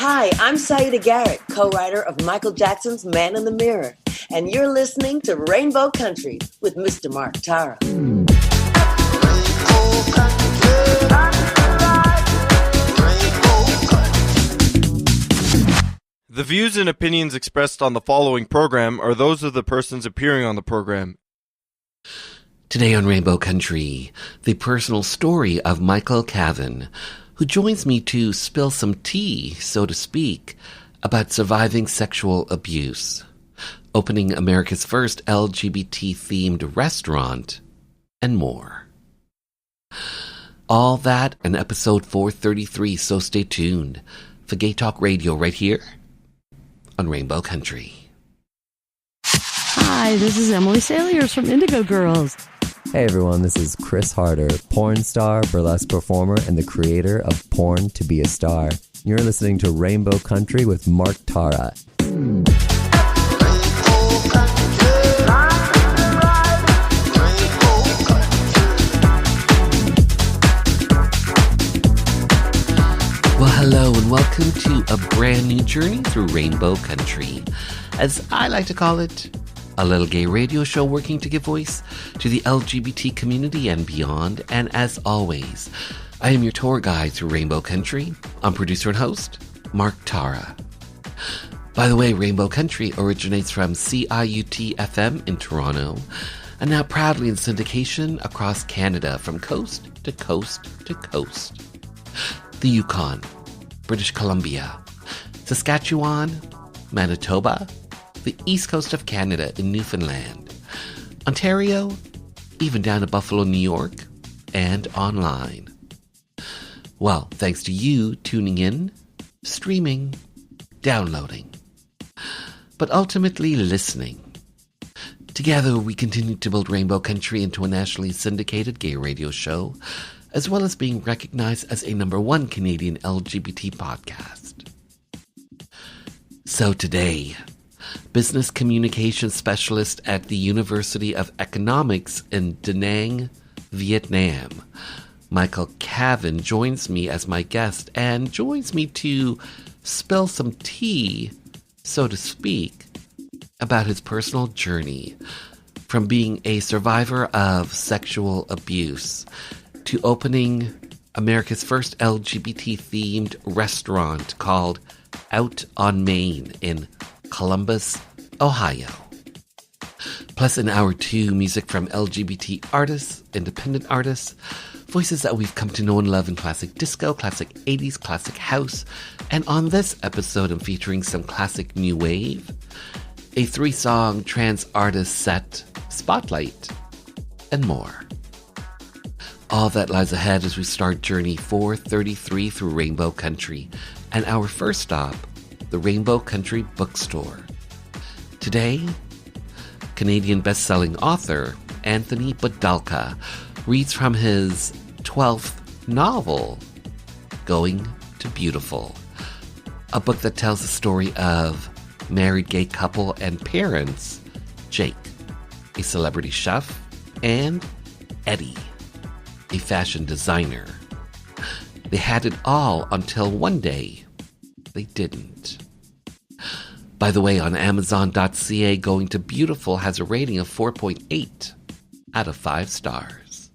Hi, I'm Saida Garrett, co-writer of Michael Jackson's Man in the Mirror, and you're listening to Rainbow Country with Mr. Mark Tara. The views and opinions expressed on the following program are those of the persons appearing on the program. Today on Rainbow Country, the personal story of Michael Cavan, who joins me to spill some tea, so to speak, about surviving sexual abuse, opening America's first LGBT-themed restaurant, and more. All that in episode 433, so stay tuned for Gay Talk Radio right here on Rainbow Country. Hi, this is Emily Saliers from Indigo Girls. Hey everyone, this is Chris Harder, porn star, burlesque performer, and the creator of Porn to Be a Star. You're listening to Rainbow Country with Mark Tara. Well, hello and welcome to a brand new journey through Rainbow Country. As I like to call it, a little gay radio show working to give voice to the LGBT community and beyond. And as always, I am your tour guide through Rainbow Country. I'm producer and host, Mark Tara. By the way, Rainbow Country originates from CIUT-FM in Toronto and now proudly in syndication across Canada from coast to coast to coast. The Yukon, British Columbia, Saskatchewan, Manitoba, the east coast of Canada in Newfoundland, Ontario, even down to Buffalo, New York, and online. Well, thanks to you tuning in, streaming, downloading, but ultimately listening. Together, we continue to build Rainbow Country into a nationally syndicated gay radio show, as well as being recognized as a #1 Canadian LGBT podcast. So today, business communications specialist at the University of Economics in Da Nang, Vietnam, Michael Cavan joins me as my guest and joins me to spill some tea, so to speak, about his personal journey from being a survivor of sexual abuse to opening America's first LGBT-themed restaurant called Out on Main in Columbus, Ohio. Plus in hour 2, music from LGBT artists, independent artists, voices that we've come to know and love in classic disco, classic 80s, classic house, and on this episode I'm featuring some classic new wave, a 3-song trans artist set, Spotlight, and more. All that lies ahead as we start Journey 433 through Rainbow Country, and our first stop, the Rainbow Country Bookstore. Today, Canadian best-selling author Anthony Budalka reads from his 12th novel, Going to Beautiful, a book that tells the story of married gay couple and parents, Jake, a celebrity chef, and Eddie, a fashion designer. They had it all until one day they didn't. By the way, on Amazon.ca, Going to Beautiful has a rating of 4.8 out of 5 stars.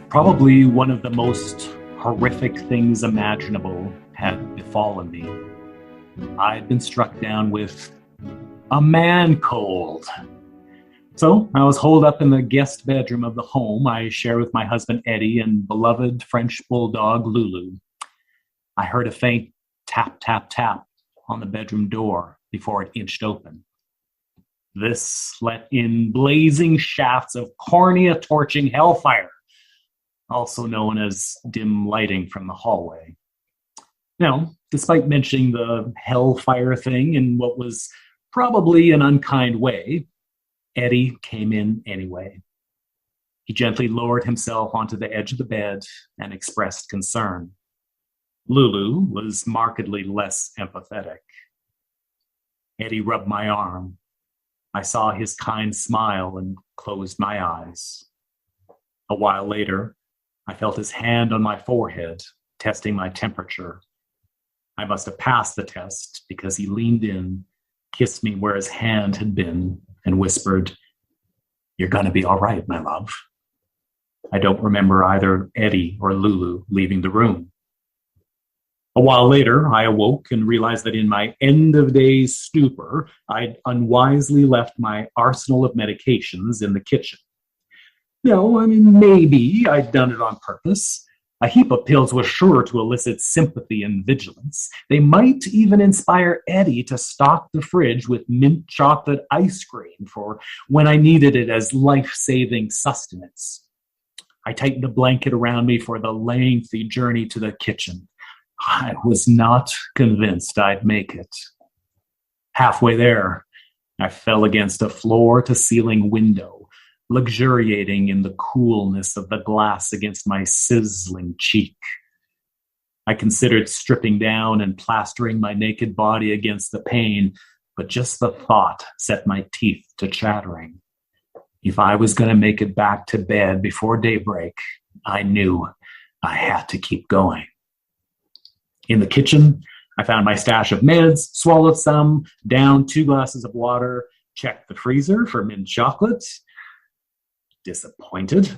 Probably one of the most horrific things imaginable had befallen me. I'd been struck down with a man cold. So I was holed up in the guest bedroom of the home I share with my husband Eddie and beloved French bulldog Lulu. I heard a faint tap, tap, tap on the bedroom door before it inched open. This let in blazing shafts of cornea-torching hellfire, also known as dim lighting from the hallway. Now, despite mentioning the hellfire thing in what was probably an unkind way, Eddie came in anyway. He gently lowered himself onto the edge of the bed and expressed concern. Lulu was markedly less empathetic. Eddie rubbed my arm. I saw his kind smile and closed my eyes. A while later, I felt his hand on my forehead, testing my temperature. I must have passed the test because he leaned in, kissed me where his hand had been, and whispered, "You're going to be all right, my love." I don't remember either Eddie or Lulu leaving the room. A while later, I awoke and realized that in my end-of-day stupor, I'd unwisely left my arsenal of medications in the kitchen. No, I mean, maybe I'd done it on purpose. A heap of pills was sure to elicit sympathy and vigilance. They might even inspire Eddie to stock the fridge with mint chocolate ice cream for when I needed it as life-saving sustenance. I tightened a blanket around me for the lengthy journey to the kitchen. I was not convinced I'd make it. Halfway there, I fell against a floor-to-ceiling window, luxuriating in the coolness of the glass against my sizzling cheek. I considered stripping down and plastering my naked body against the pane, but just the thought set my teeth to chattering. If I was going to make it back to bed before daybreak, I knew I had to keep going. In the kitchen, I found my stash of meds, swallowed some, downed 2 glasses of water, checked the freezer for mint chocolate. Disappointed,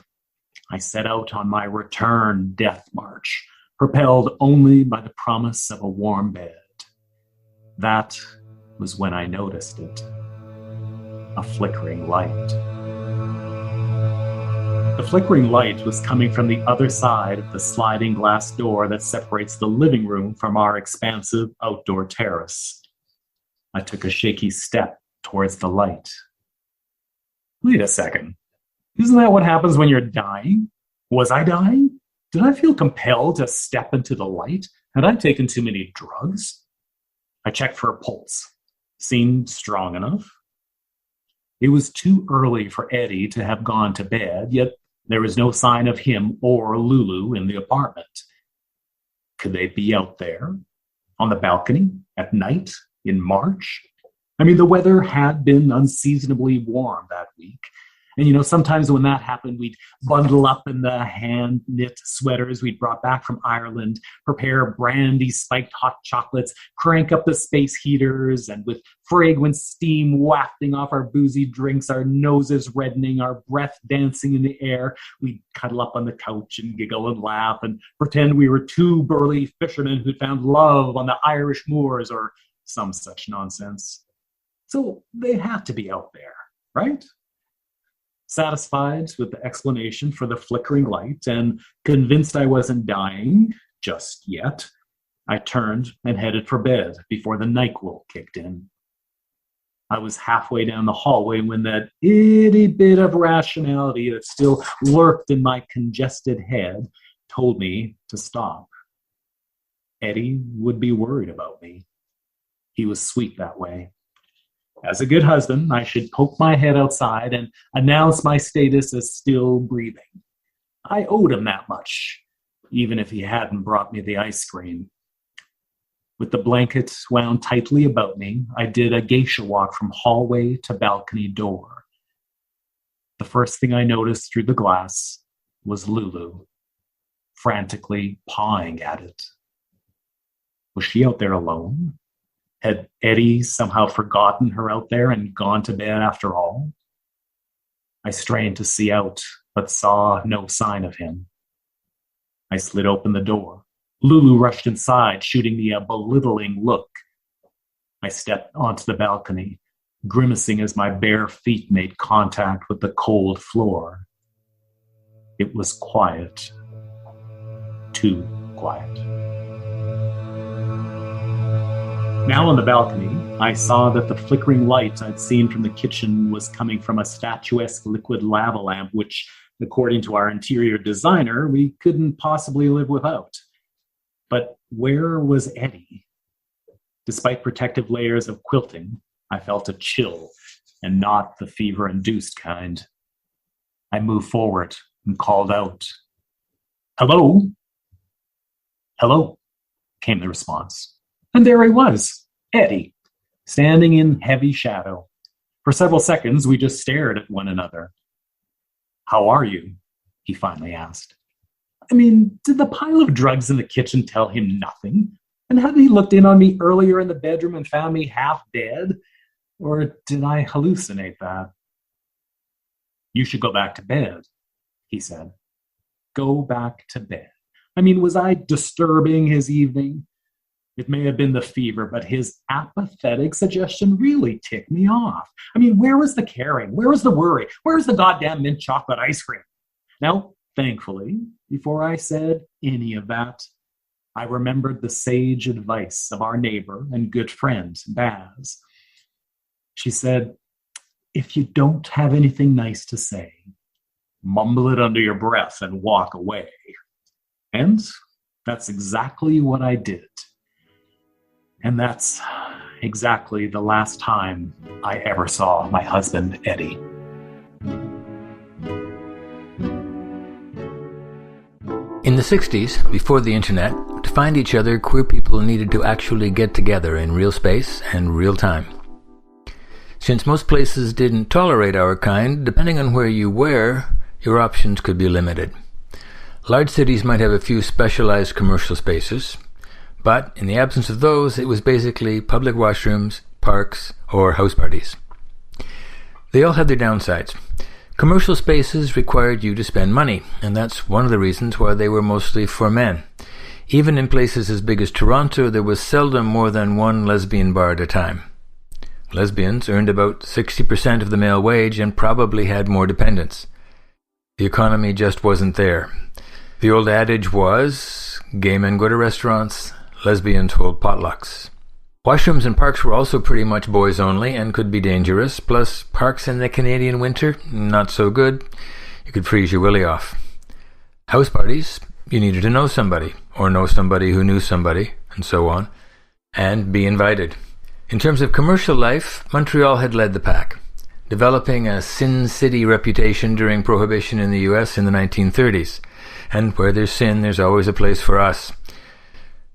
I set out on my return death march, propelled only by the promise of a warm bed. That was when I noticed it. A flickering light. The flickering light was coming from the other side of the sliding glass door that separates the living room from our expansive outdoor terrace. I took a shaky step towards the light. Wait a second. Isn't that what happens when you're dying? Was I dying? Did I feel compelled to step into the light? Had I taken too many drugs? I checked for a pulse. Seemed strong enough. It was too early for Eddie to have gone to bed, yet there was no sign of him or Lulu in the apartment. Could they be out there? On the balcony? At night? In March? I mean, the weather had been unseasonably warm that week. And, sometimes when that happened, we'd bundle up in the hand-knit sweaters we'd brought back from Ireland, prepare brandy-spiked hot chocolates, crank up the space heaters, and with fragrant steam wafting off our boozy drinks, our noses reddening, our breath dancing in the air, we'd cuddle up on the couch and giggle and laugh and pretend we were 2 burly fishermen who'd found love on the Irish moors or some such nonsense. So they had to be out there, right? Satisfied with the explanation for the flickering light and convinced I wasn't dying just yet, I turned and headed for bed before the NyQuil kicked in. I was halfway down the hallway when that itty bit of rationality that still lurked in my congested head told me to stop. Eddie would be worried about me. He was sweet that way. As a good husband, I should poke my head outside and announce my status as still breathing. I owed him that much, even if he hadn't brought me the ice cream. With the blanket wound tightly about me, I did a geisha walk from hallway to balcony door. The first thing I noticed through the glass was Lulu, frantically pawing at it. Was she out there alone? Had Eddie somehow forgotten her out there and gone to bed after all? I strained to see out, but saw no sign of him. I slid open the door. Lulu rushed inside, shooting me a belittling look. I stepped onto the balcony, grimacing as my bare feet made contact with the cold floor. It was quiet. Too quiet. Now on the balcony, I saw that the flickering light I'd seen from the kitchen was coming from a statuesque liquid lava lamp, which, according to our interior designer, we couldn't possibly live without. But where was Eddie? Despite protective layers of quilting, I felt a chill, and not the fever-induced kind. I moved forward and called out, "Hello?" "Hello," came the response. And there he was, Eddie, standing in heavy shadow. For several seconds, we just stared at one another. "How are you?" he finally asked. I mean, did the pile of drugs in the kitchen tell him nothing? And hadn't he looked in on me earlier in the bedroom and found me half dead? Or did I hallucinate that? "You should go back to bed," he said. Go back to bed. I mean, was I disturbing his evening? It may have been the fever, but his apathetic suggestion really ticked me off. I mean, where was the caring? Where was the worry? Where was the goddamn mint chocolate ice cream? Now, thankfully, before I said any of that, I remembered the sage advice of our neighbor and good friend, Baz. She said, "If you don't have anything nice to say, mumble it under your breath and walk away." And that's exactly what I did. And that's exactly the last time I ever saw my husband, Eddie. In the 60s, before the internet, to find each other, queer people needed to actually get together in real space and real time. Since most places didn't tolerate our kind, depending on where you were, your options could be limited. Large cities might have a few specialized commercial spaces, but in the absence of those, it was basically public washrooms, parks, or house parties. They all had their downsides. Commercial spaces required you to spend money, and that's one of the reasons why they were mostly for men. Even in places as big as Toronto, there was seldom more than one lesbian bar at a time. Lesbians earned about 60% of the male wage and probably had more dependents. The economy just wasn't there. The old adage was, gay men go to restaurants, lesbians hold potlucks. Washrooms in parks were also pretty much boys only and could be dangerous, plus parks in the Canadian winter, not so good. You could freeze your willy off. House parties, you needed to know somebody, or know somebody who knew somebody, and so on, and be invited. In terms of commercial life, Montreal had led the pack, developing a Sin City reputation during Prohibition in the US in the 1930s. And where there's sin, there's always a place for us.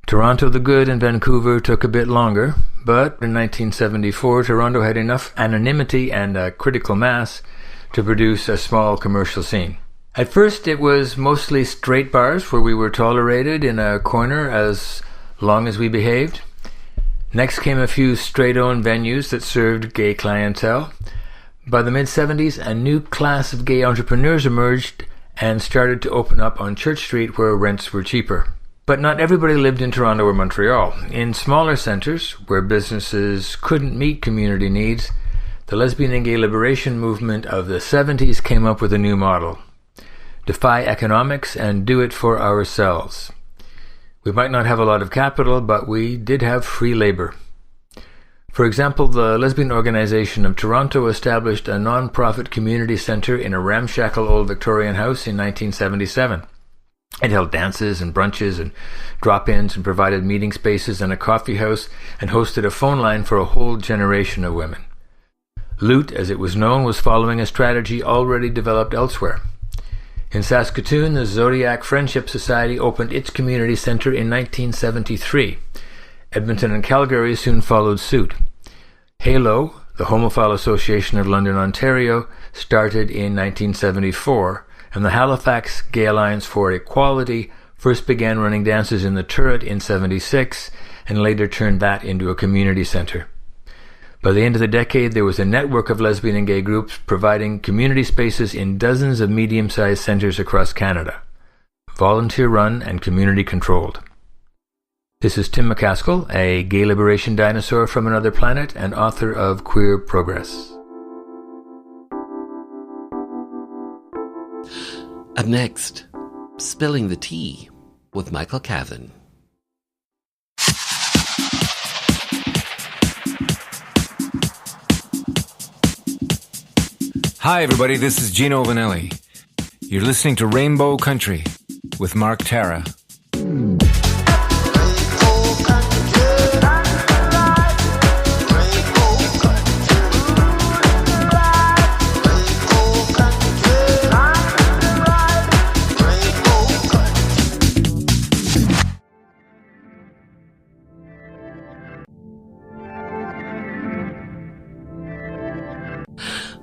Toronto the Good and Vancouver took a bit longer, but in 1974, Toronto had enough anonymity and a critical mass to produce a small commercial scene. At first, it was mostly straight bars where we were tolerated in a corner as long as we behaved. Next came a few straight-owned venues that served gay clientele. By the mid-70s, a new class of gay entrepreneurs emerged and started to open up on Church Street where rents were cheaper. But not everybody lived in Toronto or Montreal. In smaller centres, where businesses couldn't meet community needs, the lesbian and gay liberation movement of the 70s came up with a new model. Defy economics and do it for ourselves. We might not have a lot of capital, but we did have free labour. For example, the Lesbian Organization of Toronto established a non-profit community centre in a ramshackle old Victorian house in 1977. It held dances and brunches and drop-ins and provided meeting spaces and a coffee house and hosted a phone line for a whole generation of women. Loot, as it was known, was following a strategy already developed elsewhere. In Saskatoon, the Zodiac Friendship Society opened its community centre in 1973. Edmonton and Calgary soon followed suit. HALO, the Homophile Association of London, Ontario, started in 1974, and the Halifax Gay Alliance for Equality first began running dances in the Turret in 76 and later turned that into a community centre. By the end of the decade, there was a network of lesbian and gay groups providing community spaces in dozens of medium-sized centres across Canada, volunteer-run and community-controlled. This is Tim McCaskill, a gay liberation dinosaur from another planet and author of Queer Progress. Up next, Spilling the Tea with Michael Cavan. Hi, everybody. This is Gino Vanelli. You're listening to Rainbow Country with Mark Tara.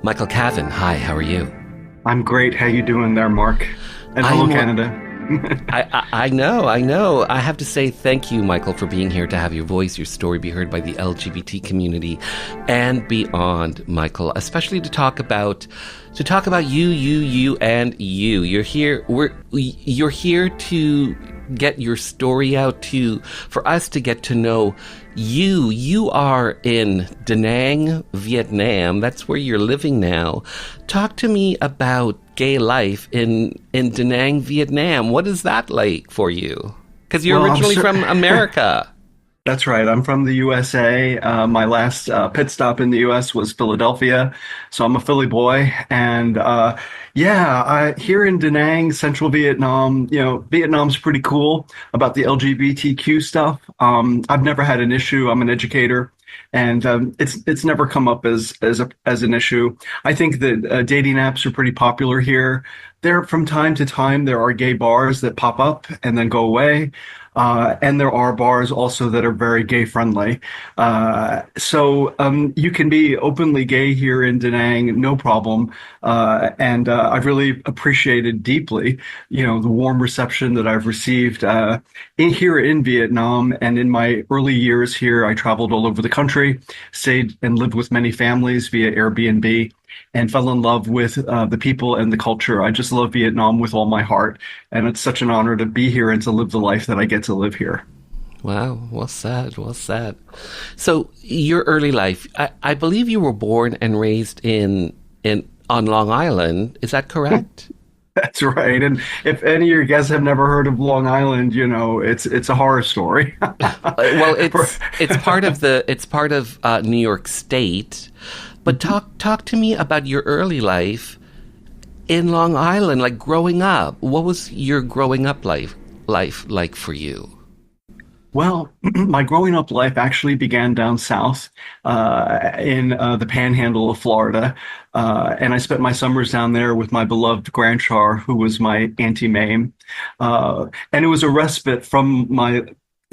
Michael Cavan, hi, how are you? I'm great. How you doing there, Mark? And hello, Canada. I know. I have to say thank you, Michael, for being here to have your voice, your story be heard by the LGBT community and beyond, Michael, especially to talk about you, and you. You're here to get your story out for us to get to know you. You are in Da Nang, Vietnam. That's where you're living now. Talk to me about gay life in Da Nang, Vietnam. What is that like for you? Because you're originally from America. That's right. I'm from the USA. My last pit stop in the US was Philadelphia. So I'm a Philly boy. And here in Da Nang, central Vietnam, Vietnam's pretty cool about the LGBTQ stuff. I've never had an issue. I'm an educator. And it's never come up as an issue. I think that dating apps are pretty popular here. From time to time, there are gay bars that pop up and then go away. And there are bars also that are very gay friendly. So you can be openly gay here in Da Nang, no problem. And I've really appreciated deeply, the warm reception that I've received here in Vietnam. And in my early years here, I traveled all over the country, stayed and lived with many families via Airbnb, and fell in love with the people and the culture. I just love Vietnam with all my heart. And it's such an honor to be here and to live the life that I get to live here. Wow, well said. So your early life, I believe you were born and raised on Long Island. Is that correct? That's right. And if any of your guests have never heard of Long Island, it's a horror story. Well, it's part of New York State. But talk to me about your early life in Long Island, like growing up. What was your growing up life like for you? Well, my growing up life actually began down south in the panhandle of Florida. And I spent my summers down there with my beloved grandchild, who was my Auntie Mame. And it was a respite from my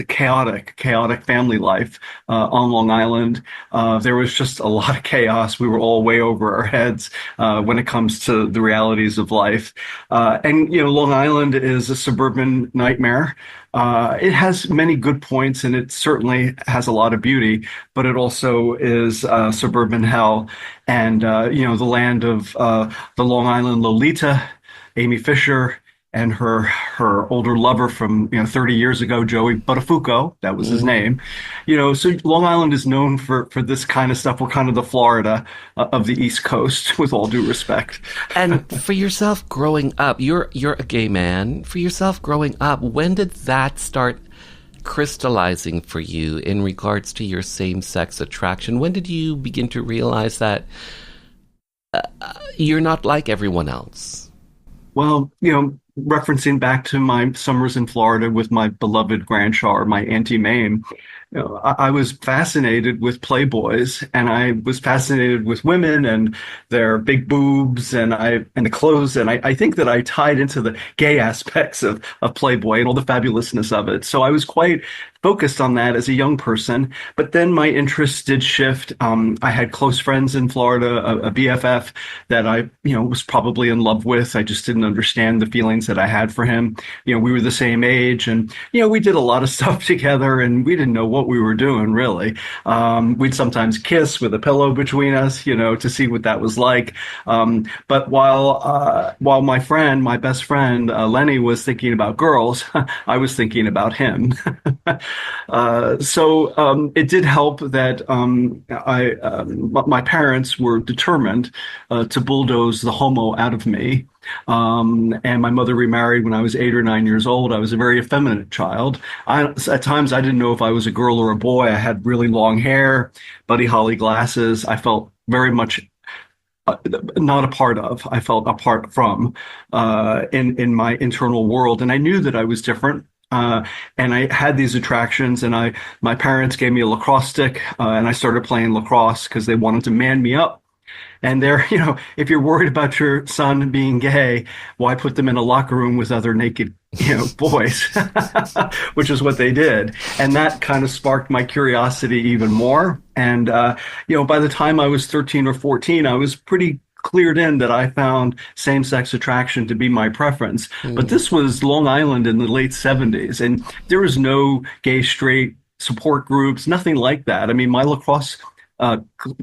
chaotic family life on Long Island. There was just a lot of chaos. We were all way over our heads when it comes to the realities of life. And Long Island is a suburban nightmare. It has many good points, and it certainly has a lot of beauty, but it also is suburban hell. And the land of the Long Island Lolita, Amy Fisher, and her older lover from 30 years ago, Joey Buttafuoco, that was his name. So Long Island is known for this kind of stuff. We're kind of the Florida of the East Coast, with all due respect. And for yourself growing up, you're a gay man. For yourself growing up, when did that start crystallizing for you in regards to your same-sex attraction? When did you begin to realize that you're not like everyone else? Well, referencing back to my summers in Florida with my beloved grandchild, my Auntie Mame, I was fascinated with playboys, and I was fascinated with women and their big boobs and the clothes. And I think that I tied into the gay aspects of Playboy and all the fabulousness of it. So I was quite focused on that as a young person. But then my interests did shift. I had close friends in Florida, a BFF that I, was probably in love with. I just didn't understand the feelings that I had for him. We were the same age, and, we did a lot of stuff together, and we didn't know what we were doing, really. We'd sometimes kiss with a pillow between us, to see what that was like. But while my best friend, Lenny, was thinking about girls, I was thinking about him. So it did help that my parents were determined to bulldoze the homo out of me. And my mother remarried when I was 8 or 9 years old. I was a very effeminate child. At times, I didn't know if I was a girl or a boy. I had really long hair, Buddy Holly glasses. I felt very much not a part of. I felt apart from in my internal world. And I knew that I was different. And I had these attractions, and my parents gave me a lacrosse stick, and I started playing lacrosse because they wanted to man me up. And if you're worried about your son being gay, why put them in a locker room with other naked, boys, which is what they did. And that kind of sparked my curiosity even more. And, by the time I was 13 or 14, I was pretty cleared in that I found same-sex attraction to be my preference. But this was Long Island in the late 70s, and there was no gay, straight support groups, nothing like that. I mean, my lacrosse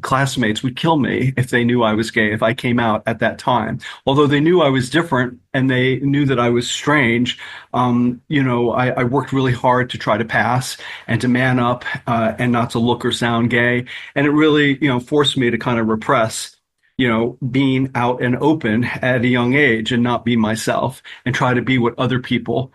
classmates would kill me if they knew I was gay, if I came out at that time. Although they knew I was different and they knew that I was strange, I worked really hard to try to pass and to man up and not to look or sound gay. And it really, forced me to kind of repress being out and open at a young age and not be myself and try to be what other people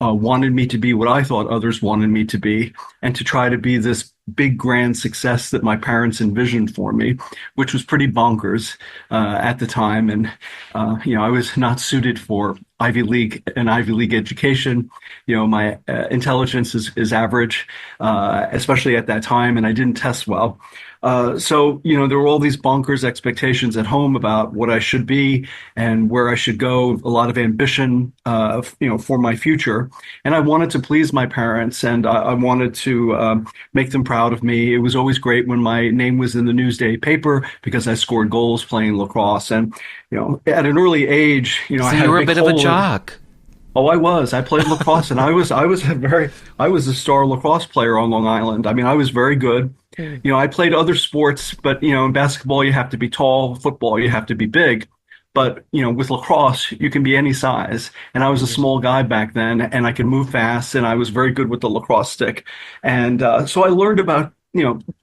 wanted me to be, what I thought others wanted me to be, and to try to be this big grand success that my parents envisioned for me, which was pretty bonkers at the time. And I was not suited for an Ivy League education. My intelligence is average, especially at that time, and I didn't test well. So there were all these bonkers expectations at home about what I should be and where I should go, a lot of ambition, for my future. And I wanted to please my parents, and I wanted to make them proud of me. It was always great when my name was in the Newsday paper because I scored goals playing lacrosse. And, at an early age, so I had you were a bit of a jock. Oh, I was. I played lacrosse, and I was a star lacrosse player on Long Island. I mean, I was very good. I played other sports, but in basketball you have to be tall, football you have to be big. But with lacrosse you can be any size, and I was a small guy back then, and I could move fast, and I was very good with the lacrosse stick. And so I learned about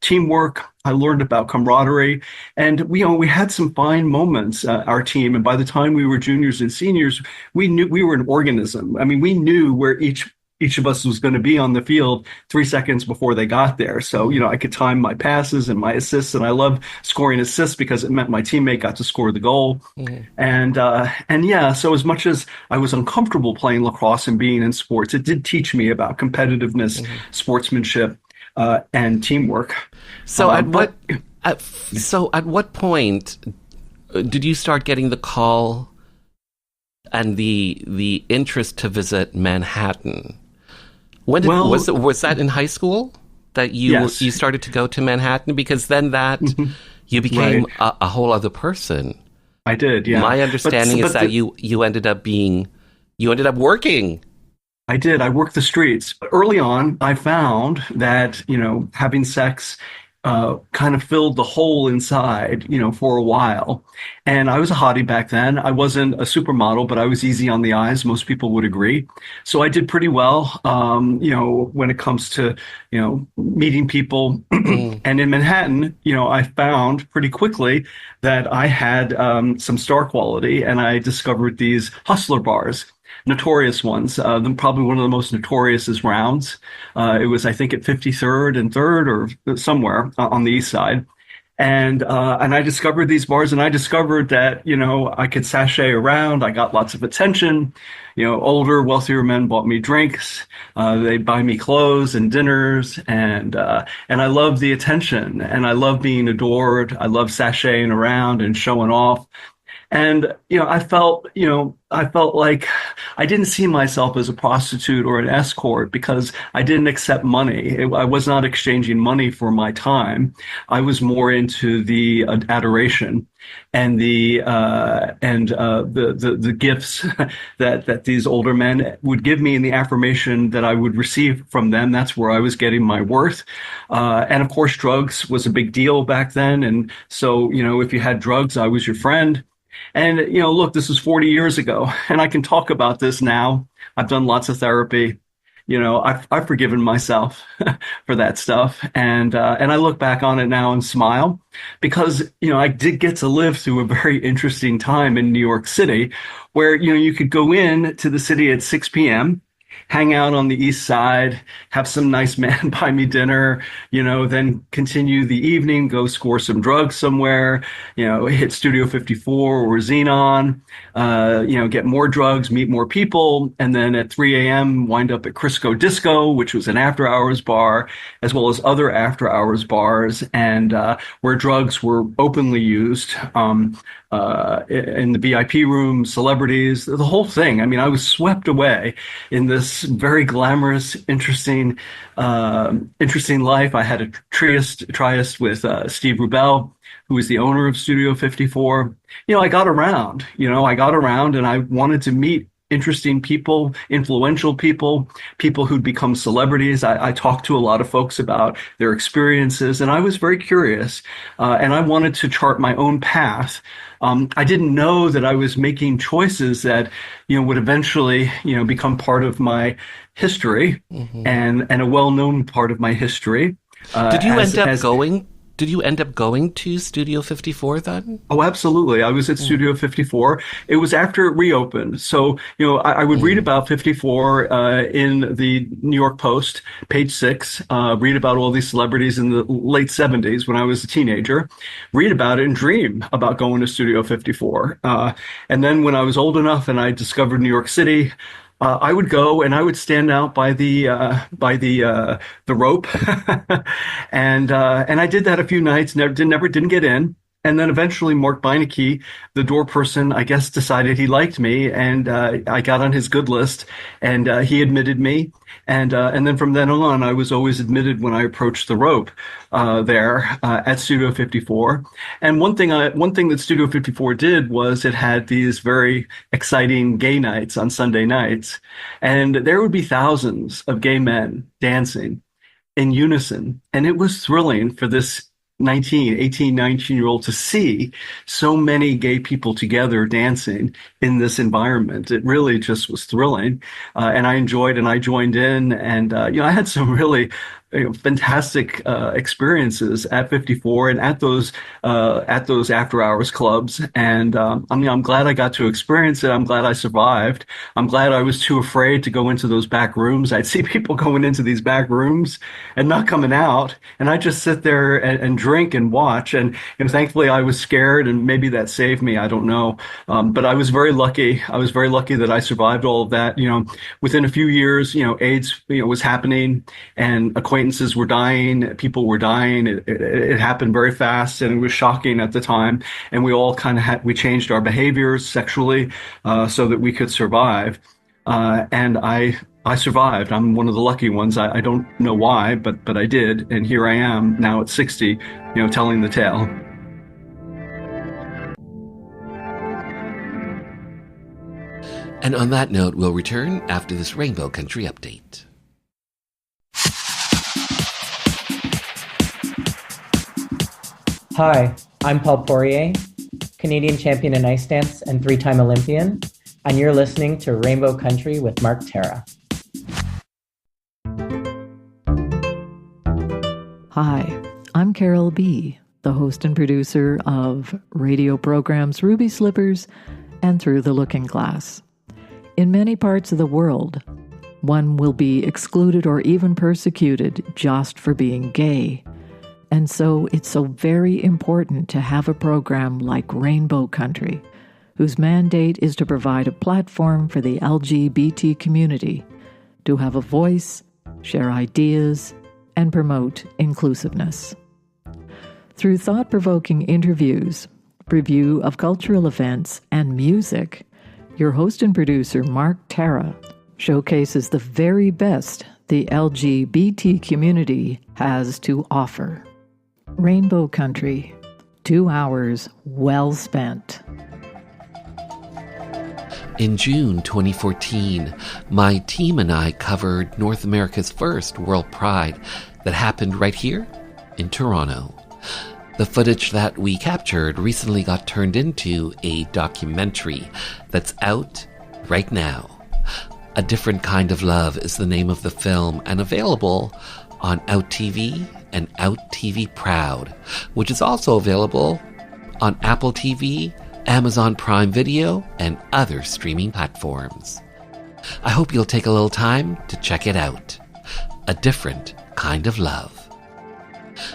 teamwork. I learned about camaraderie, and we had some fine moments, our team. And by the time we were juniors and seniors, we knew we were an organism. I mean, we knew where each of us was going to be on the field 3 seconds before they got there. So, I could time my passes and my assists, and I loved scoring assists because it meant my teammate got to score the goal. And so as much as I was uncomfortable playing lacrosse and being in sports, it did teach me about competitiveness, sportsmanship, and teamwork. So at what point did you start getting the call and the interest to visit Manhattan? Was that in high school that you started to go to Manhattan? Because then you became a whole other person. I did, yeah. My understanding is that you ended up working. I did. I worked the streets. Early on, I found that, having sex kind of filled the hole inside, for a while. And I was a hottie back then. I wasn't a supermodel, but I was easy on the eyes. Most people would agree. So I did pretty well, when it comes to, meeting people. And in Manhattan, I found pretty quickly that I had some star quality, and I discovered these hustler bars. Notorious ones. Probably one of the most notorious is Rounds. It was, I think, at 53rd and 3rd or somewhere on the east side. And I discovered these bars, and I discovered that, I could sashay around. I got lots of attention. Older, wealthier men bought me drinks. They'd buy me clothes and dinners. And I loved the attention, and I loved being adored. I loved sashaying around and showing off. And, I felt like I didn't see myself as a prostitute or an escort because I didn't accept money. I was not exchanging money for my time. I was more into the adoration and the gifts that these older men would give me and the affirmation that I would receive from them. That's where I was getting my worth. And of course, drugs was a big deal back then. And so, if you had drugs, I was your friend. And, look, this was 40 years ago, and I can talk about this now. I've done lots of therapy. I've forgiven myself for that stuff. And I look back on it now and smile because, I did get to live through a very interesting time in New York City where, you could go in to the city at 6 p.m., hang out on the east side, have some nice man buy me dinner, then continue the evening, go score some drugs somewhere, hit Studio 54 or Xenon, get more drugs, meet more people. And then at 3 a.m. wind up at Crisco Disco, which was an after hours bar, as well as other after hours bars, and where drugs were openly used. In the VIP room, celebrities, the whole thing. I mean, I was swept away in this this very glamorous, interesting life. I had a triest with Steve Rubell, who was the owner of Studio 54. I got around. And I wanted to meet interesting people, influential people, people who'd become celebrities. I talked to a lot of folks about their experiences, and I was very curious, and I wanted to chart my own path. I didn't know that I was making choices that, would eventually, become part of my history, and a well-known part of my history. Did you end up going to Studio 54 then? Oh, absolutely. I was at Studio 54. It was after it reopened. So, I would read about 54 in the New York Post, page 6, read about all these celebrities in the late 70s when I was a teenager, read about it and dream about going to Studio 54. And then when I was old enough and I discovered New York City, I would go and I would stand out by the rope, and I did that a few nights. Never didn't get in. And then eventually Mark Beinecke, the door person, I guess, decided he liked me, and I got on his good list, and he admitted me. And then from then on, I was always admitted when I approached the rope there at Studio 54. And one thing that Studio 54 did was it had these very exciting gay nights on Sunday nights, and there would be thousands of gay men dancing in unison, and it was thrilling for this 19-year-old to see so many gay people together dancing in this environment. It really just was thrilling. And I enjoyed, and I joined in, and, I had some really fantastic experiences at 54 and at those after hours clubs. And I'm glad I got to experience it. I'm glad I survived. I'm glad I was too afraid to go into those back rooms. I'd see people going into these back rooms and not coming out, and I just sit there and drink and watch. And thankfully I was scared, and maybe that saved me. I don't know. But I was very lucky. I was very lucky that I survived all of that. Within a few years, AIDS, was happening, and acquaintances were dying, people were dying. It happened very fast, and it was shocking at the time. And we all kind of we changed our behaviors sexually so that we could survive. And I survived. I'm one of the lucky ones. I don't know why, but I did. And here I am now at 60, telling the tale. And on that note, we'll return after this Rainbow Country update. Hi, I'm Paul Poirier, Canadian champion in ice dance and 3-time Olympian, and you're listening to Rainbow Country with Mark Terra. Hi, I'm Carol B., the host and producer of radio programs Ruby Slippers and Through the Looking Glass. In many parts of the world, one will be excluded or even persecuted just for being gay. And so it's so very important to have a program like Rainbow Country, whose mandate is to provide a platform for the LGBT community to have a voice, share ideas, and promote inclusiveness. Through thought-provoking interviews, review of cultural events, and music, your host and producer, Mark Terra, showcases the very best the LGBT community has to offer. Rainbow Country, 2 hours well spent. In June 2014, my team and I covered North America's first World Pride that happened right here in Toronto. The footage that we captured recently got turned into a documentary that's out right now. A Different Kind of Love is the name of the film, and available on Out TV and Out TV Proud, which is also available on Apple TV, Amazon Prime Video, and other streaming platforms. I hope you'll take a little time to check it out. A Different Kind of Love.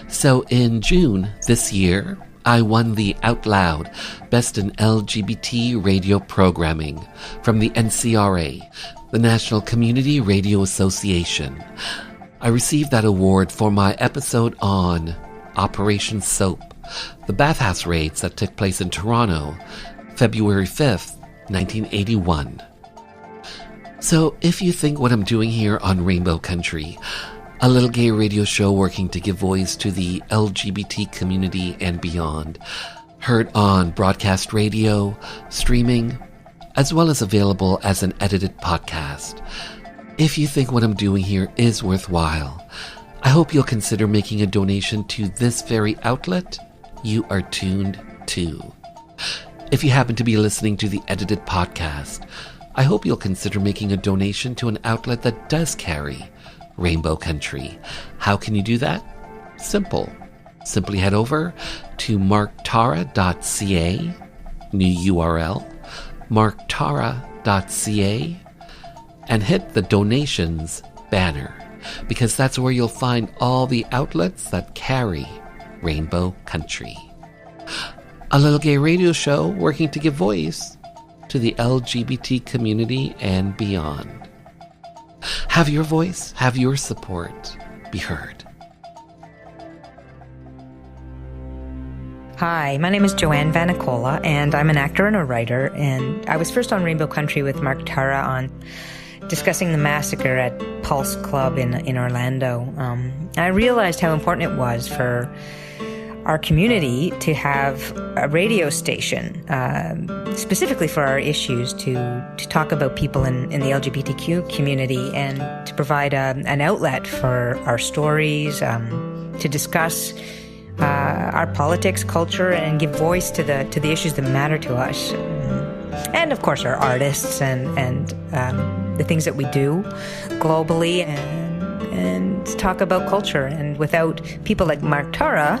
So in June this year, I won the Out Loud Best in LGBT Radio Programming from the NCRA, the National Community Radio Association. I received that award for my episode on Operation Soap, the bathhouse raids that took place in Toronto, February 5th, 1981. So, if you think what I'm doing here on Rainbow Country, a little gay radio show working to give voice to the LGBT community and beyond, heard on broadcast radio, streaming, as well as available as an edited podcast. If you think what I'm doing here is worthwhile, I hope you'll consider making a donation to this very outlet you are tuned to. If you happen to be listening to the edited podcast, I hope you'll consider making a donation to an outlet that does carry Rainbow Country. How can you do that? Simple. Simply head over to marktara.ca, new URL, marktara.ca, and hit the donations banner, because that's where you'll find all the outlets that carry Rainbow Country. A little gay radio show working to give voice to the LGBT community and beyond. Have your voice, have your support be heard. Hi, my name is Joanne Vanicola, and I'm an actor and a writer, and I was first on Rainbow Country with Mark Tara on discussing the massacre at Pulse Club in Orlando. I realized how important it was for our community to have a radio station, specifically for our issues, to talk about people in the LGBTQ community and to provide an outlet for our stories, to discuss our politics, culture, and give voice to the issues that matter to us. And of course our artists and the things that we do globally, and talk about culture. And without people like Mark Tara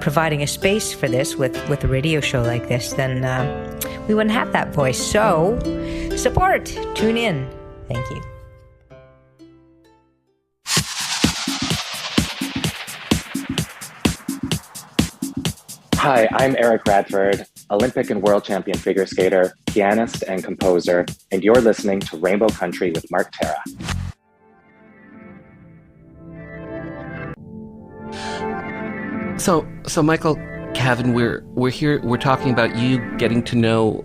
providing a space for this with a radio show like this, then we wouldn't have that voice. So support, tune in. Thank you. Hi, I'm Eric Radford, Olympic and world champion figure skater, pianist, and composer, and you're listening to Rainbow Country with Mark Tara. So Michael Cavan, we're here. We're talking about you getting to know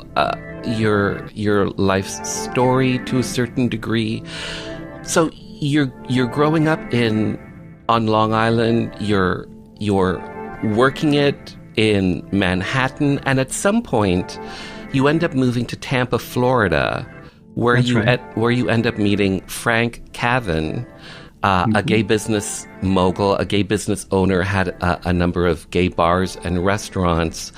your life's story to a certain degree. So you're growing up on Long Island. You're working it in Manhattan, and at some point, you end up moving to Tampa, Florida, where where you end up meeting Frank Cavan. A gay business mogul, a gay business owner, had a number of gay bars and restaurants.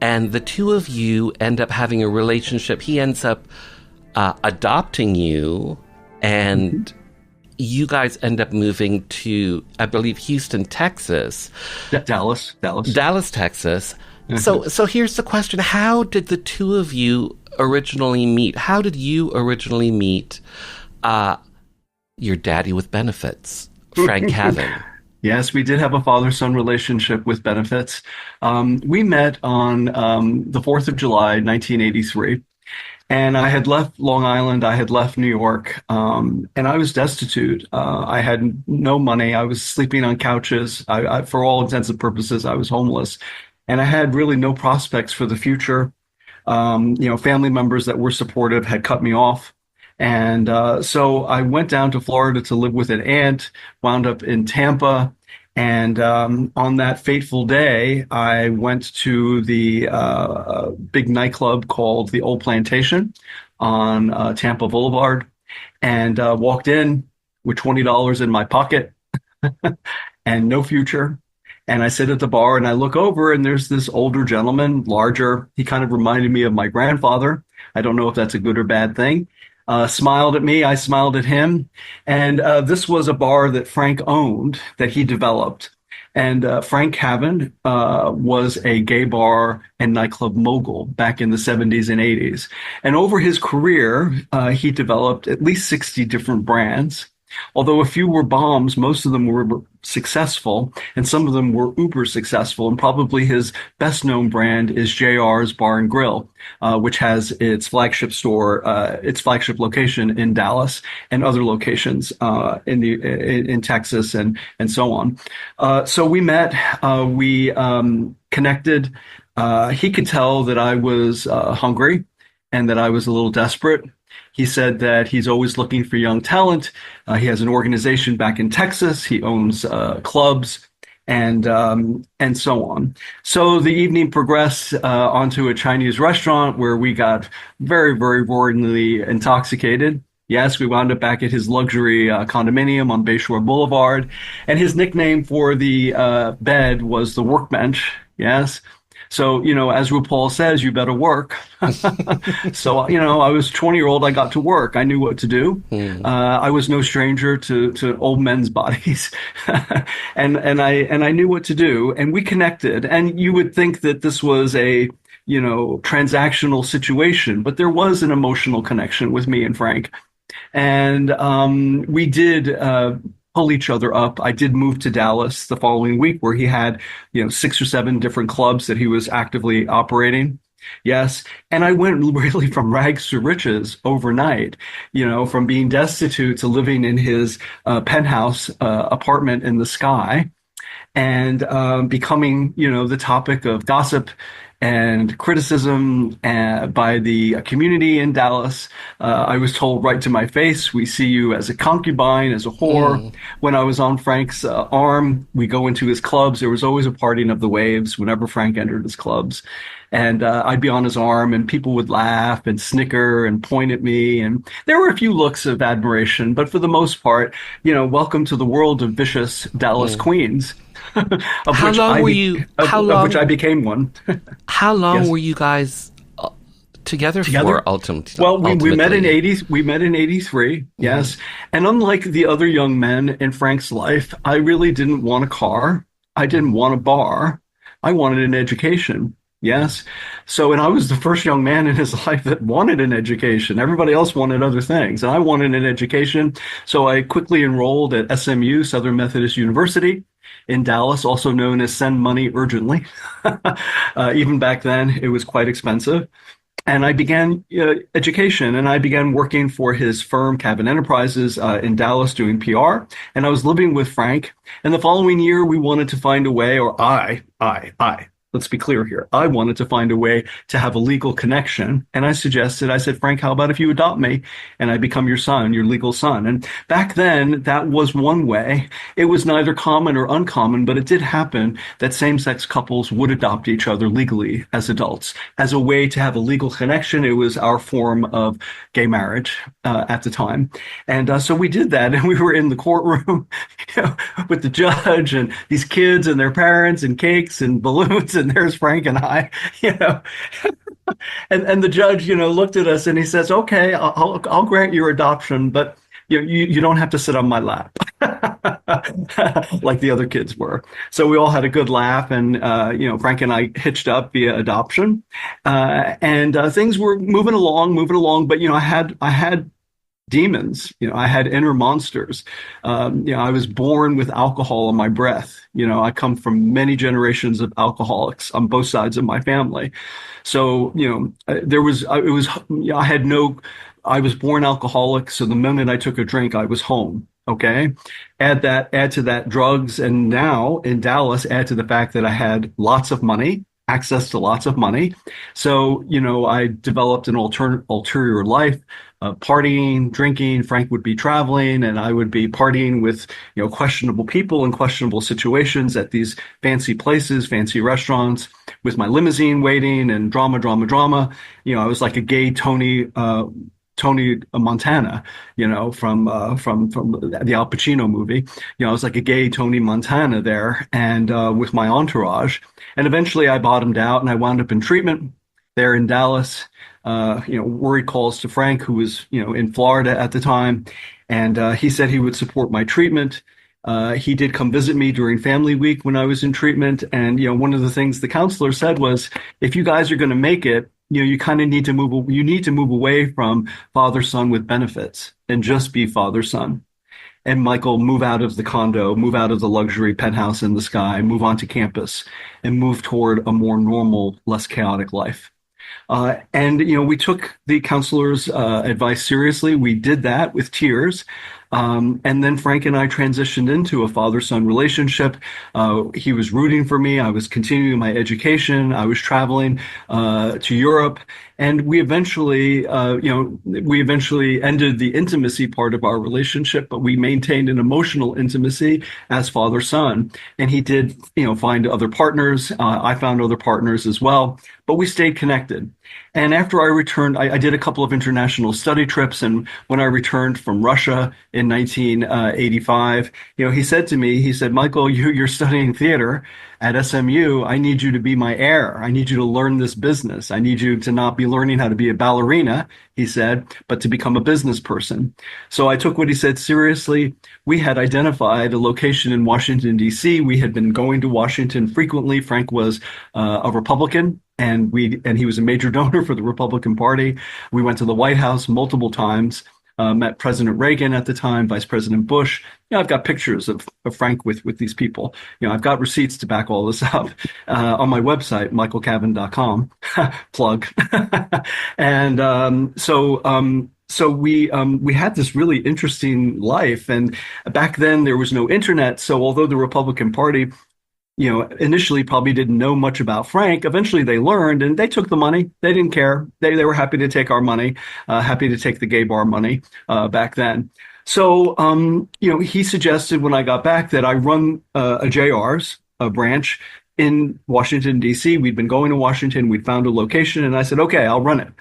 And the two of you end up having a relationship. He ends up adopting you, and you guys end up moving to, I believe, Houston, Texas. Dallas, Texas. So here's the question. How did the two of you originally meet? How did you originally meet your daddy with benefits, Frank Cavan? Yes, we did have a father-son relationship with benefits. We met on the 4th of July, 1983. And I had left Long Island, I had left New York, and I was destitute. I had no money. I was sleeping on couches. For all intents and purposes, I was homeless. And I had really no prospects for the future. Family members that were supportive had cut me off. And so I went down to Florida to live with an aunt, wound up in Tampa. And on that fateful day, I went to the big nightclub called the Old Plantation on Tampa Boulevard, and walked in with $20 in my pocket and no future. And I sit at the bar and I look over, and there's this older gentleman, larger. He kind of reminded me of my grandfather. I don't know if that's a good or bad thing. Smiled at me, I smiled at him. And this was a bar that Frank owned, that he developed. And Frank Cavan was a gay bar and nightclub mogul back in the 70s and 80s. And over his career, he developed at least 60 different brands. Although a few were bombs, most of them were successful, and some of them were uber successful. And probably his best known brand is JR's Bar and Grill, which has its flagship store, its flagship location in Dallas, and other locations in Texas and so on. So we met, we connected. He could tell that I was hungry and that I was a little desperate. He said that he's always looking for young talent. He has an organization back in Texas. He owns clubs and so on. So the evening progressed onto a Chinese restaurant where we got very, very roaringly intoxicated. Yes, we wound up back at his luxury condominium on Bayshore Boulevard, and his nickname for the bed was the workbench. Yes. So, as RuPaul says, you better work. So, I was 20-year-old. I got to work. I knew what to do. I was no stranger to old men's bodies. and I knew what to do. And we connected. And you would think that this was a, transactional situation, but there was an emotional connection with me and Frank. And we did pull each other up. I did move to Dallas the following week where he had, 6 or 7 different clubs that he was actively operating. Yes. And I went really from rags to riches overnight, from being destitute to living in his penthouse apartment in the sky and becoming, the topic of gossip and criticism by the community in Dallas. I was told right to my face, we see you as a concubine, as a whore. When I was on Frank's arm, we go into his clubs. There was always a parting of the waves whenever Frank entered his clubs. And I'd be on his arm and people would laugh and snicker and point at me. And there were a few looks of admiration, but for the most part, welcome to the world of vicious Dallas queens. How long were you? Of which I became one. How long Yes. were you guys together for? Ultimately, Well, we met in '80s. We met in '83. Yes, and unlike the other young men in Frank's life, I really didn't want a car. I didn't want a bar. I wanted an education. Yes. So, and I was the first young man in his life that wanted an education. Everybody else wanted other things, and I wanted an education. So I quickly enrolled at SMU, Southern Methodist University in Dallas, also known as Send Money Urgently. Even back then, it was quite expensive. And I began education, and I began working for his firm, Cabin Enterprises, in Dallas doing PR. And I was living with Frank. And the following year, we wanted to find a way, or let's be clear here. I wanted to find a way to have a legal connection. And I said, Frank, how about if you adopt me and I become your son, your legal son? And back then, that was one way. It was neither common or uncommon, but it did happen that same-sex couples would adopt each other legally as adults. As a way to have a legal connection, it was our form of gay marriage at the time. And so we did that, and we were in the courtroom with the judge and these kids and their parents and cakes and balloons, and there's Frank and I, and the judge, looked at us and he says, "Okay, I'll grant your adoption, but you don't have to sit on my lap," like the other kids were. So we all had a good laugh, and Frank and I hitched up via adoption, and things were moving along. But I had demons. I had inner monsters. I was born with alcohol in my breath. I come from many generations of alcoholics on both sides of my family. So, I was born alcoholic. So the moment I took a drink, I was home. Okay. Add to that drugs. And now in Dallas, add to the fact that I had lots of money, access to lots of money. So, I developed an ulterior life. Partying, drinking. Frank would be traveling, and I would be partying with, questionable people in questionable situations at these fancy places, fancy restaurants, with my limousine waiting and drama. I was like a gay Tony Montana, from the Al Pacino movie. I was like a gay Tony Montana there, and with my entourage. And eventually, I bottomed out, and I wound up in treatment there in Dallas. Worried calls to Frank, who was, in Florida at the time. And he said he would support my treatment. He did come visit me during family week when I was in treatment. And, one of the things the counselor said was, if you guys are going to make it, you kind of need to move away from father-son with benefits and just be father-son. And Michael, move out of the condo, move out of the luxury penthouse in the sky, move onto campus and move toward a more normal, less chaotic life. And we took the counselor's advice seriously. We did that with tears. And then Frank and I transitioned into a father-son relationship. He was rooting for me. I was continuing my education. I was traveling to Europe. And we eventually ended the intimacy part of our relationship, but we maintained an emotional intimacy as father-son. And he did, find other partners. I found other partners as well, but we stayed connected. And after I returned, I did a couple of international study trips. And when I returned from Russia in 1985, he said to me, Michael, you're studying theater at SMU. I need you to be my heir. I need you to learn this business. I need you to not be learning how to be a ballerina, he said, but to become a business person. So I took what he said seriously. We had identified a location in Washington, D.C. We had been going to Washington frequently. Frank was a Republican, and he was a major donor for the Republican Party. We went to the White House multiple times. Met President Reagan at the time, Vice President Bush. I've got pictures of Frank with these people. I've got receipts to back all this up on my website, michaelcavan.com. Plug. And so we had this really interesting life. And back then there was no internet. So although the Republican Party initially probably didn't know much about Frank. Eventually they learned and they took the money. They didn't care. They were happy to take our money, happy to take the gay bar money back then. So, he suggested when I got back that I run a JR's branch in Washington, D.C. We'd been going to Washington. We'd found a location and I said, okay, I'll run it.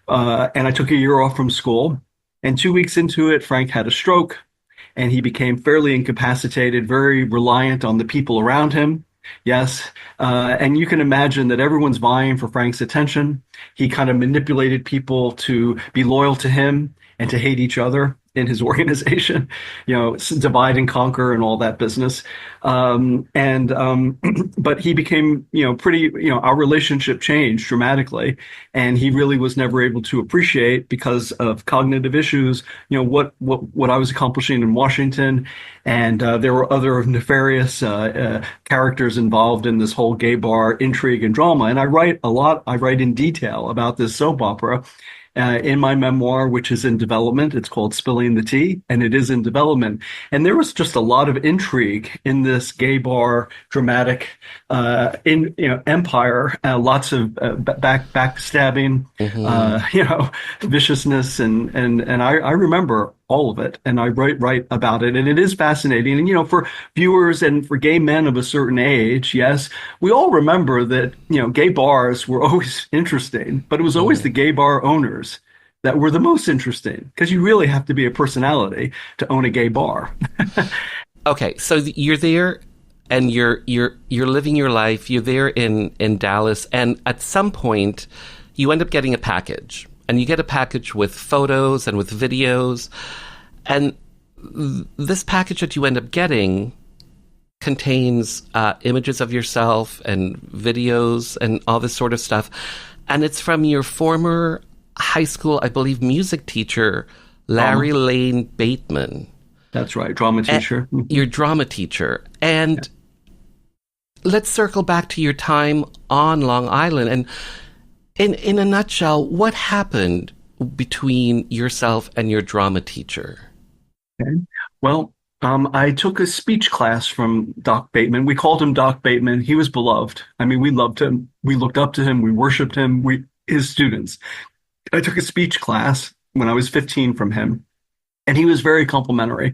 And I took a year off from school. And 2 weeks into it, Frank had a stroke. And he became fairly incapacitated, very reliant on the people around him. Yes. And you can imagine that everyone's vying for Frank's attention. He kind of manipulated people to be loyal to him and to hate each other in his organization, divide and conquer and all that business. But he became, our relationship changed dramatically. And he really was never able to appreciate, because of cognitive issues, what I was accomplishing in Washington. And there were other nefarious characters involved in this whole gay bar intrigue and drama. And I write in detail about this soap opera. In my memoir, which is in development. It's called Spilling the Tea, and it is in development. And there was just a lot of intrigue in this gay bar dramatic empire, lots of backstabbing, viciousness, and I remember all of it, and I write about it, and it is fascinating. And for viewers and for gay men of a certain age, yes, we all remember that gay bars were always interesting, but it was always the gay bar owners that were the most interesting, because you really have to be a personality to own a gay bar. Okay, so you're there, and you're living your life. You're there in Dallas, and at some point, you end up getting a package. And you get a package with photos and with videos. And this package that you end up getting contains images of yourself and videos and all this sort of stuff. And it's from your former high school, I believe, music teacher, Larry Lane Bateman. That's right, drama teacher. Your drama teacher. And let's circle back to your time on Long Island. And in a nutshell, what happened between yourself and your drama teacher? Okay. Well, I took a speech class from Doc Bateman. We called him Doc Bateman. He was beloved. I mean, we loved him. We looked up to him. We worshiped him. His students. I took a speech class when I was 15 from him. And he was very complimentary,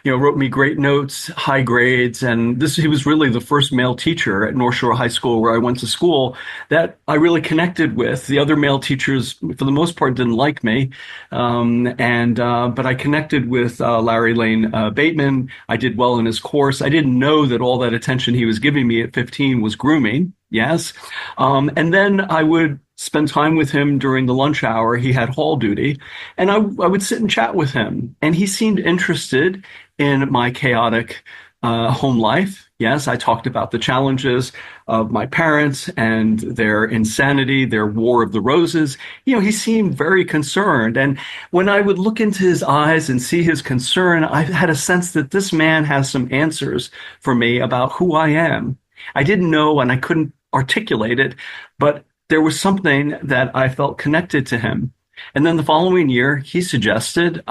wrote me great notes, high grades. And he was really the first male teacher at North Shore High School, where I went to school, that I really connected with. The other male teachers, for the most part, didn't like me. But I connected with Larry Lane Bateman. I did well in his course. I didn't know that all that attention he was giving me at 15 was grooming. Yes. And then I would spend time with him during the lunch hour. He had hall duty, and I would sit and chat with him. And he seemed interested in my chaotic home life. Yes, I talked about the challenges of my parents and their insanity, their war of the roses. He seemed very concerned. And when I would look into his eyes and see his concern, I had a sense that this man has some answers for me about who I am. I didn't know, and I couldn't articulate it, but there was something that I felt connected to him. And then the following year, he suggested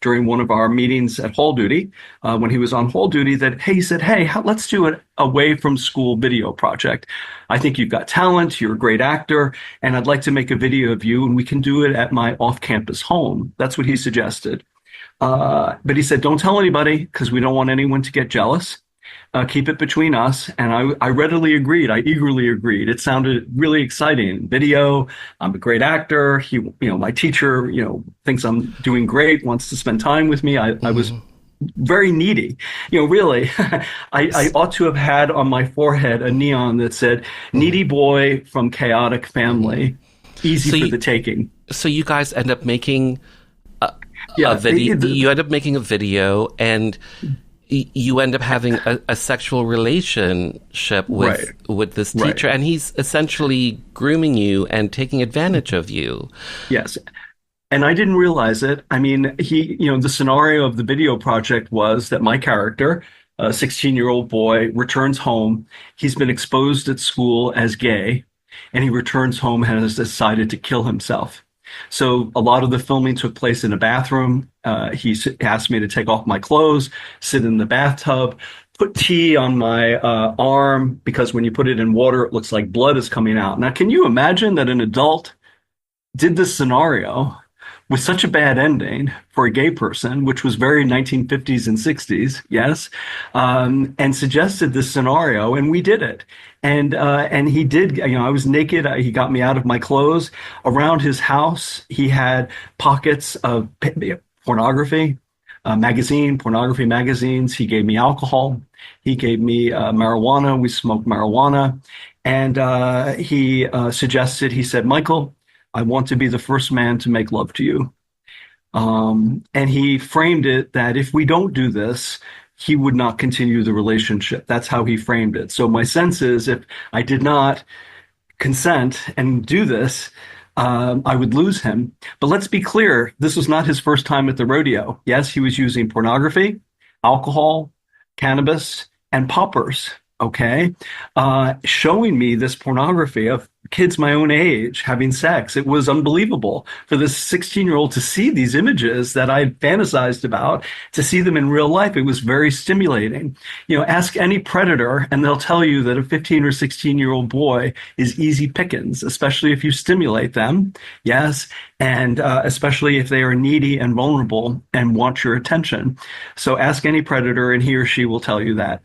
during one of our meetings at Hall Duty, when he was on Hall Duty, that, hey, he said, hey, let's do an away from school video project. I think you've got talent. You're a great actor. And I'd like to make a video of you, and we can do it at my off-campus home. That's what he suggested. But he said, don't tell anybody because we don't want anyone to get jealous. Keep it between us. And I readily agreed. I eagerly agreed. It sounded really exciting. Video. I'm a great actor. My teacher, thinks I'm doing great, wants to spend time with me. I was very needy. Really, I ought to have had on my forehead a neon that said, needy boy from chaotic family, easy for the taking. So you guys end up making a video. You end up making a video, and you end up having a sexual relationship with this teacher, and he's essentially grooming you and taking advantage of you. Yes. And I didn't realize it. I mean, the scenario of the video project was that my character, a 16-year-old boy, returns home. He's been exposed at school as gay, and he returns home and has decided to kill himself. So a lot of the filming took place in a bathroom. He asked me to take off my clothes, sit in the bathtub, put tea on my arm, because when you put it in water, it looks like blood is coming out. Now, can you imagine that an adult did this scenario with such a bad ending for a gay person, which was very 1950s and 60s, yes, and suggested this scenario, and we did it. And he did, I was naked. He got me out of my clothes. Around his house, he had pockets of pornography, pornography magazines. He gave me alcohol. He gave me marijuana. We smoked marijuana. And he suggested, he said, Michael, I want to be the first man to make love to you. And he framed it that if we don't do this, he would not continue the relationship. That's how he framed it. So my sense is, if I did not consent and do this, I would lose him. But let's be clear, this was not his first time at the rodeo. Yes, he was using pornography, alcohol, cannabis, and poppers. Okay, showing me this pornography of kids my own age having sex. It was unbelievable for this 16-year-old to see these images that I fantasized about, to see them in real life. It was very stimulating. Ask any predator and they'll tell you that a 15 or 16-year-old boy is easy pickings, especially if you stimulate them. Yes. And especially if they are needy and vulnerable and want your attention. So ask any predator and he or she will tell you that.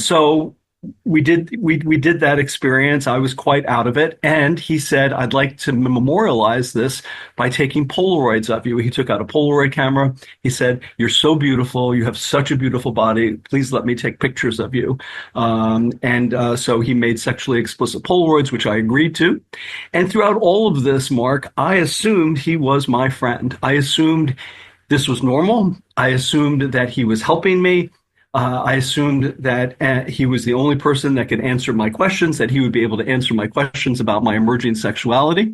So we did that experience. I was quite out of it. And he said, I'd like to memorialize this by taking Polaroids of you. He took out a Polaroid camera. He said, you're so beautiful. You have such a beautiful body. Please let me take pictures of you. So he made sexually explicit Polaroids, which I agreed to. And throughout all of this, Mark, I assumed he was my friend. I assumed this was normal. I assumed that he was helping me. I assumed that he was the only person that could answer my questions, that he would be able to answer my questions about my emerging sexuality.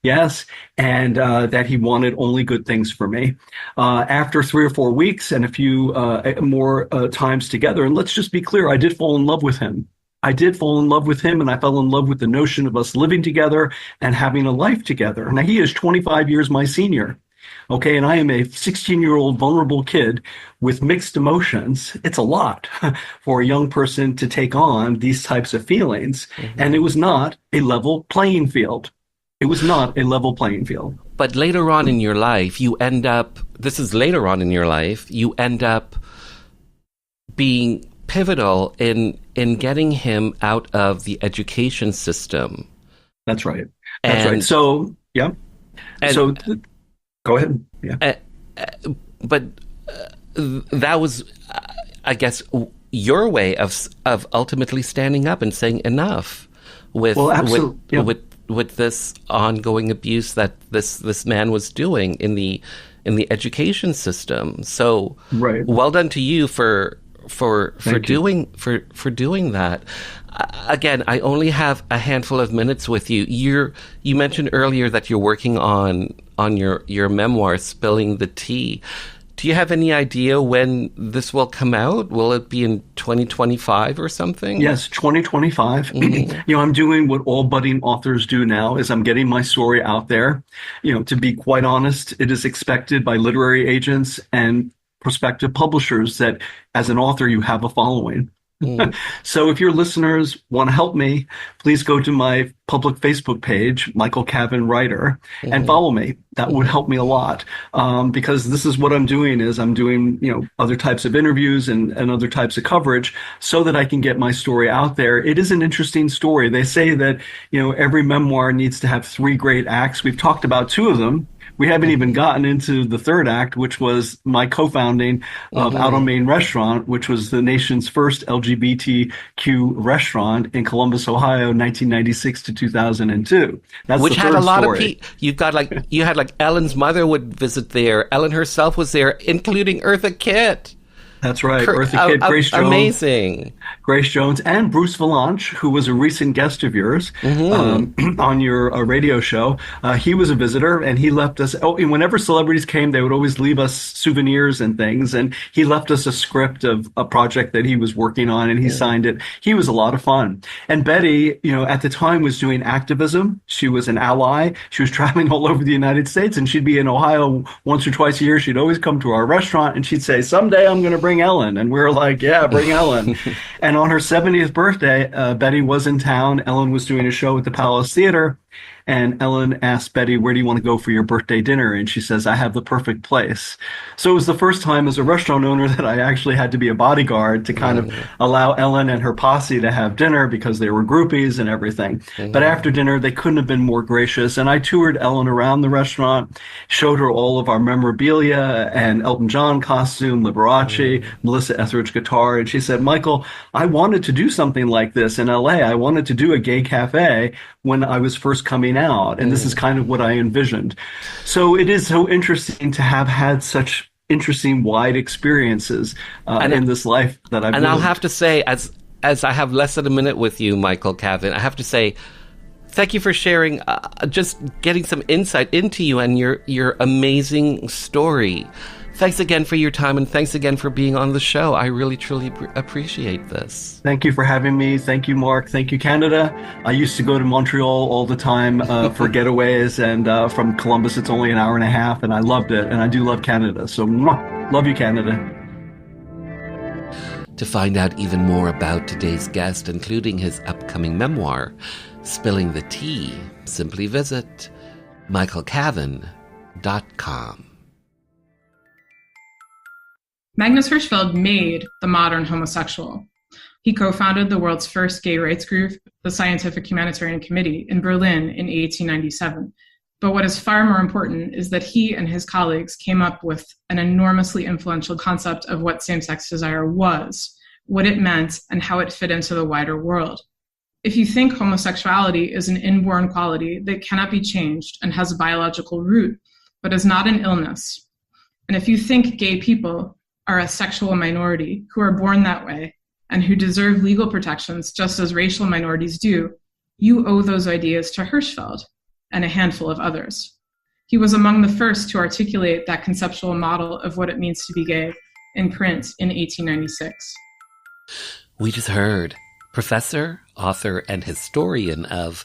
Yes. And that he wanted only good things for me. After 3 or 4 weeks and a few more times together, and let's just be clear, I did fall in love with him. I did fall in love with him, and I fell in love with the notion of us living together and having a life together. Now, he is 25 years my senior. Okay, and I am a 16-year-old vulnerable kid with mixed emotions. It's a lot for a young person to take on these types of feelings. Mm-hmm. And it was not a level playing field. It was not a level playing field. But later on in your life, you end up being pivotal in getting him out of the education system. That's right. Right. So, yeah. Go ahead. Yeah. But that was, I guess, your way of ultimately standing up and saying enough with this ongoing abuse that this man was doing in the education system. So, well done to you for doing that. Again, I only have a handful of minutes with you. You mentioned earlier that you're working on your memoir, Spilling the Tea. Do you have any idea when this will come out? Will it be in 2025 or something? Yes, 2025. I'm doing what all budding authors do now is I'm getting my story out there. To be quite honest, it is expected by literary agents and prospective publishers that as an author, you have a following. So if your listeners want to help me, please go to my public Facebook page, Michael Cavan Writer, and follow me. That would help me a lot, because this is what I'm doing is I'm doing, other types of interviews and other types of coverage so that I can get my story out there. It is an interesting story. They say that, every memoir needs to have 3 great acts. We've talked about 2 of them. We haven't even gotten into the 3rd act, which was my co-founding of Out on Main Restaurant, which was the nation's first LGBTQ restaurant in Columbus, Ohio, 1996 to 2002. That's which the had third a lot story. of you had Ellen's mother would visit there. Ellen herself was there, including Eartha Kitt. That's right. Eartha Kitt, Grace Jones. Amazing. Grace Jones and Bruce Valanche, who was a recent guest of yours on your radio show. He was a visitor, and he left us, and whenever celebrities came, they would always leave us souvenirs and things, and he left us a script of a project that he was working on, and he signed it. He was a lot of fun. And Betty, at the time was doing activism. She was an ally. She was traveling all over the United States, and she'd be in Ohio once or twice a year. She'd always come to our restaurant, and she'd say, someday I'm going to bring Ellen. And we were like, yeah, bring Ellen. And on her 70th birthday, Betty was in town. Ellen was doing a show at the Palace Theater. And Ellen asked Betty, where do you want to go for your birthday dinner? And she says, I have the perfect place. So it was the first time as a restaurant owner that I actually had to be a bodyguard to kind of allow Ellen and her posse to have dinner because they were groupies and everything. But after dinner, they couldn't have been more gracious. And I toured Ellen around the restaurant, showed her all of our memorabilia and Elton John costume, Liberace, Melissa Etheridge guitar. And she said, Michael, I wanted to do something like this in LA. I wanted to do a gay cafe when I was first coming out. And this is kind of what I envisioned. So it is so interesting to have had such interesting wide experiences in this life that I've lived. And I'll have to say, as I have less than a minute with you, Michael Cavan, I have to say, thank you for sharing, just getting some insight into you and your amazing story. Thanks again for your time, and thanks again for being on the show. I really, truly appreciate this. Thank you for having me. Thank you, Mark. Thank you, Canada. I used to go to Montreal all the time for getaways, and from Columbus, it's only an hour and a half, and I loved it, and I do love Canada. So, love you, Canada. To find out even more about today's guest, including his upcoming memoir, Spilling the Tea, simply visit michaelcavan.com. Magnus Hirschfeld made the modern homosexual. He co-founded the world's first gay rights group, the Scientific Humanitarian Committee, in Berlin in 1897. But what is far more important is that he and his colleagues came up with an enormously influential concept of what same-sex desire was, what it meant, and how it fit into the wider world. If you think homosexuality is an inborn quality that cannot be changed and has a biological root, but is not an illness, and if you think gay people are a sexual minority who are born that way and who deserve legal protections just as racial minorities do, you owe those ideas to Hirschfeld and a handful of others. He was among the first to articulate that conceptual model of what it means to be gay in print in 1896. We just heard professor, author, and historian of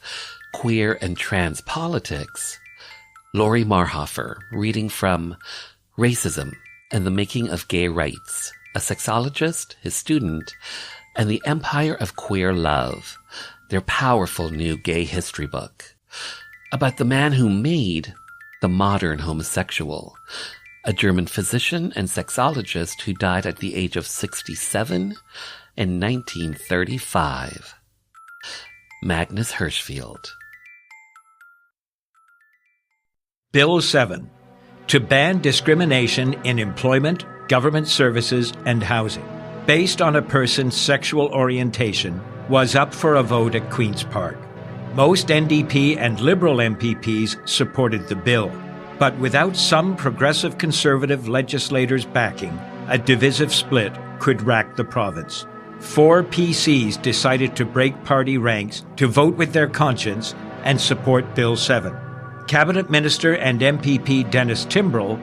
queer and trans politics, Lori Marhofer, reading from Racism and the Making of Gay Rights, a sexologist, his student, and the Empire of Queer Love, their powerful new gay history book, about the man who made the modern homosexual, a German physician and sexologist who died at the age of 67 in 1935. Magnus Hirschfeld. Bill 7. To ban discrimination in employment, government services, and housing, based on a person's sexual orientation, was up for a vote at Queen's Park. Most NDP and Liberal MPPs supported the bill, but without some progressive Conservative legislators backing, a divisive split could rack the province. 4 PCs decided to break party ranks to vote with their conscience and support Bill 7. Cabinet Minister and MPP Dennis Timbrell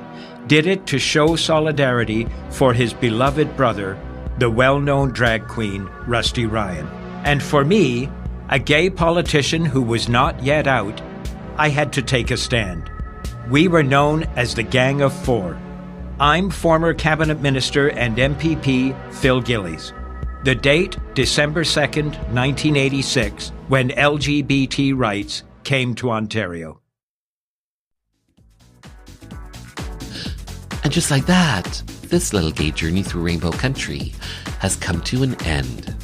did it to show solidarity for his beloved brother, the well-known drag queen, Rusty Ryan. And for me, a gay politician who was not yet out, I had to take a stand. We were known as the Gang of Four. I'm former Cabinet Minister and MPP Phil Gillies. The date, December 2nd, 1986, when LGBT rights came to Ontario. And just like that, this little gay journey through Rainbow Country has come to an end.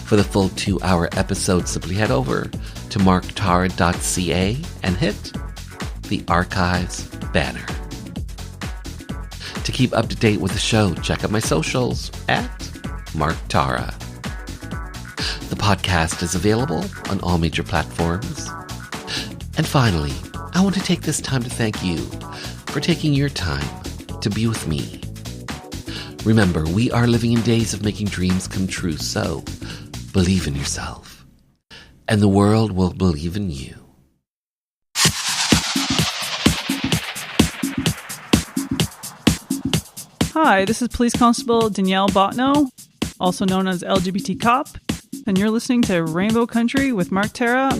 For the full 2-hour episode, simply head over to marktara.ca and hit the Archives banner. To keep up to date with the show, check out my socials at Mark Tara. The podcast is available on all major platforms. And finally, I want to take this time to thank you for taking your time to be with me. Remember, we are living in days of making dreams come true, so believe in yourself, and the world will believe in you. Hi, this is Police Constable Danielle Botno, also known as LGBT Cop, and you're listening to Rainbow Country with Mark Tara.